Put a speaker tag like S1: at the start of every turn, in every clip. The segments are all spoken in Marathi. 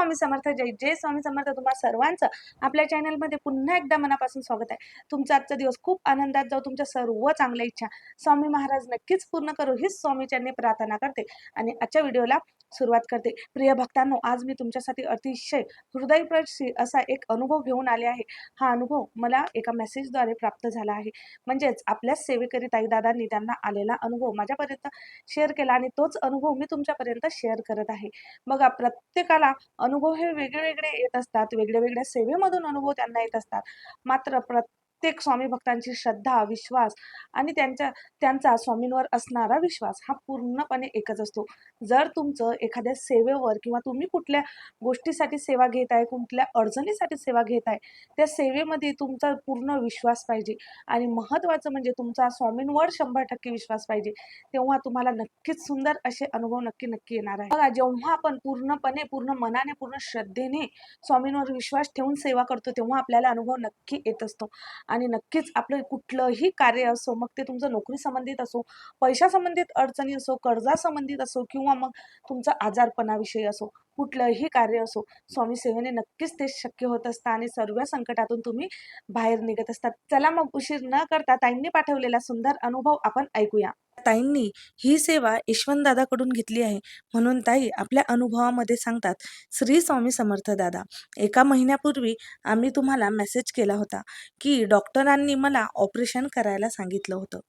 S1: स्वामी समर्थ, जय जय स्वामी समर्थ. तुम्हा सर्वांचं आपल्या चॅनलमध्ये पुन्हा एकदा मनापासून स्वागत आहे. तुमचा आजचा दिवस खूप आनंदात जाऊ, तुमच्या सर्व चांगल्या इच्छा स्वामी महाराज नक्कीच पूर्ण करू हीच स्वामीचरणी प्रार्थना करते आणि आजच्या व्हिडिओला सुरुवात करते. प्रिय भक्तांनो, आज मी तुमच्यासाठी अतिशय हृदयस्पर्शी असा एक अनुभव घेऊन आले आहे. हा अनुभव मला एका मेसेजद्वारे प्राप्त झाला आहे. म्हणजेच आपल्याच सेवेकरी ताईदादांनी त्यांना आलेला अनुभव माझ्यापर्यंत शेअर केला आणि तोच अनुभव मी तुमच्यापर्यंत शेअर करत आहे. बघा, प्रत्येकाला अनुभव हे वेगळे-वेगळे येत असतात. वेगळ्या-वेगळ्या सेवेमधून अनुभव त्यांना येत असतात. मात्र प्रत्येक स्वामी भक्तांची श्रद्धा, विश्वास आणि त्यांचा स्वामींवर असणारा विश्वास हा पूर्णपणे एकच असतो. जर तुमचं एखाद्या सेवेवर किंवा तुम्ही कुठल्या गोष्टीसाठी सेवा घेत आहे, कुठल्या अडचणीसाठी सेवा घेत आहे, त्या सेवेमध्ये तुमचा पूर्ण विश्वास पाहिजे आणि महत्त्वाचं म्हणजे तुमचा स्वामींवर 100% विश्वास पाहिजे. तेव्हा तुम्हाला नक्कीच सुंदर असे अनुभव नक्की येणार आहे. बघा, जेव्हा आपण पूर्णपणे, पूर्ण मनाने, पूर्ण श्रद्धेने स्वामींवर विश्वास ठेवून सेवा करतो, तेव्हा आपल्याला अनुभव नक्की येत असतो आणि नक्कीच आपलं कुठलंही कार्य असो, मग ते तुमचं नोकरी संबंधित असो, पैशा संबंधित अडचणी असो, कर्जा संबंधित असो किंवा मग तुमचा आजारपणाविषयी असो, कुठलंही कार्य असो, स्वामी सेवेने नक्कीच ते शक्य होत असतं आणि सर्व संकटातून तुम्ही बाहेर निघत असतात. चला मग उशीर न करता ताईंनी पाठवलेला सुंदर अनुभव आपण ऐकूया. ताईंनी ही सेवा यशवंतदादाकडून घेतली आहे, म्हणून ताई आपल्या अनुभवामध्ये सांगतात. श्री स्वामी समर्थ दादा, एका महिन्यापूर्वी आम्ही तुम्हाला मेसेज केला होता की डॉक्टरांनी मला ऑपरेशन करायला सांगितलं होतं,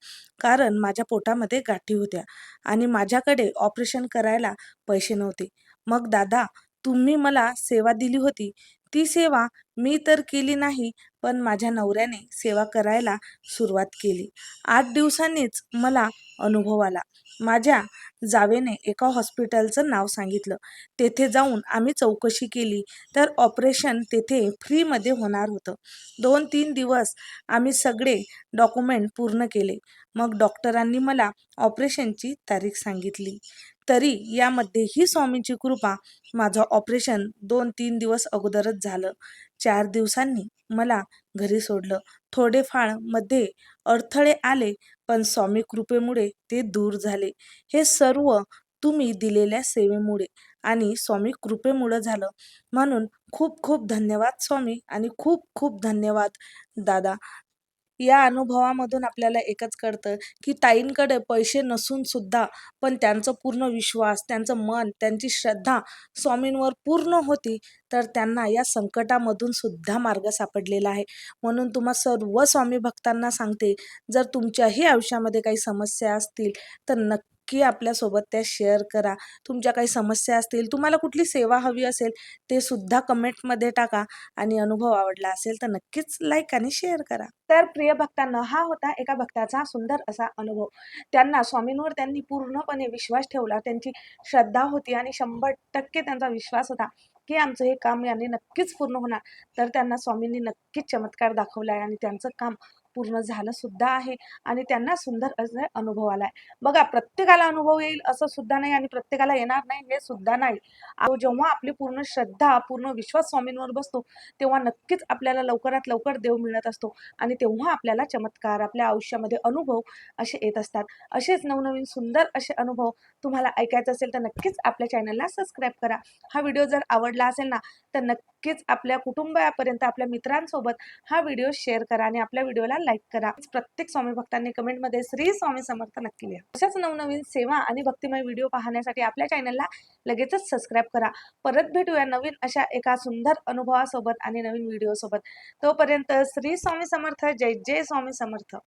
S1: कारण माझ्या पोटामध्ये गाठी होत्या आणि माझ्याकडे ऑपरेशन करायला पैसे नव्हते. मग दादा, तुम्ही मला सेवा दिली होती, ती सेवा मी तर केली नाही, पण माझ्या नवऱ्याने सेवा करायला सुरुवात केली. 8 दिवसांनीच मला अनुभव आला. माझ्या जावेने एका हॉस्पिटलचं नाव सांगितलं. तेथे जाऊन आम्ही चौकशी केली, तर ऑपरेशन तेथे फ्रीमध्ये होणार होतं. 2-3 दिवस आम्ही सगळे डॉक्युमेंट पूर्ण केले. मग डॉक्टरांनी मला ऑपरेशनची तारीख सांगितली. तरी यामध्ये ही स्वामींची कृपा, माझं ऑपरेशन 2-3 दिवस अगोदरच झालं. 4 दिवसांनी मला घरी सोडलं. थोडेफार मध्ये अडथळे आले, पण स्वामी कृपेमुळे ते दूर झाले. हे सर्व तुम्ही दिलेल्या सेवेमुळे आणि स्वामी कृपेमुळे झालं. म्हणून खूप खूप धन्यवाद स्वामी आणि खूप खूप धन्यवाद दादा. या अनुभवामधून आपल्याला एकच कळतं की ताईंकडे पैसे नसून सुद्धा पण त्यांचं पूर्ण विश्वास, त्यांचं मन, त्यांची श्रद्धा स्वामींवर पूर्ण होती, तर त्यांना या संकटामधून सुद्धा मार्ग सापडलेला आहे. म्हणून तुम्हा सर्व स्वामी भक्तांना सांगते, जर तुमच्याही आयुष्यामध्ये काही समस्या असतील तर नक्की आपल्यासोबत त्या शेअर करा. तुमच्या काही समस्या असतील, तुम्हाला कुठली सेवा हवी असेल, ते सुद्धा कमेंटमध्ये टाका आणि अनुभव आवडला असेल तर नक्कीच लाईक आणि शेअर करा. तर प्रिय भक्तांना, हा होता एका भक्ताचा सुंदर असा अनुभव. त्यांना स्वामींवर त्यांनी पूर्णपणे विश्वास ठेवला, त्यांची श्रद्धा होती आणि 100% त्यांचा विश्वास होता की आमचं हे काम याने नक्कीच पूर्ण होणार. तर त्यांना स्वामींनी नक्कीच चमत्कार दाखवला आहे आणि त्यांचं काम पूर्ण झालं सुद्धा आहे आणि त्यांना सुंदर असा अनुभव आलाय. बघा, प्रत्येकाला अनुभव येईल असं सुद्धा नाही आणि प्रत्येकाला येणार नाही हे सुद्धा नाही. जेव्हा आपली पूर्ण श्रद्धा, पूर्ण विश्वास स्वामींवर बसतो, तेव्हा नक्कीच आपल्याला लवकरात लवकर देव मिळत असतो आणि तेव्हा आपल्याला चमत्कार, आपल्या आयुष्यामध्ये अनुभव असे येत असतात. असेच नवनवीन सुंदर असे अनुभव तुम्हाला ऐकायचे असेल तर नक्कीच आपल्या चॅनलला सबस्क्राईब करा. हा व्हिडिओ जर आवडला असेल ना, तर नक्कीच आपल्या कुटुंबापर्यंत, आपल्या मित्रांसोबत हा व्हिडिओ शेअर करा आणि आपल्या व्हिडिओला लाईक करा. प्रत्येक स्वामी भक्तांनी कमेंटमध्ये श्री स्वामी समर्थ नक्की लिहा. अशाच नवनवीन सेवा आणि भक्तिमय व्हिडिओ पाहण्यासाठी आपल्या चॅनलला लगेचच सबस्क्राईब करा. परत भेटूया नवीन अशा एका सुंदर अनुभवासोबत आणि नवीन व्हिडिओसोबत. तोपर्यंत श्री स्वामी समर्थ, जय जय स्वामी समर्थ.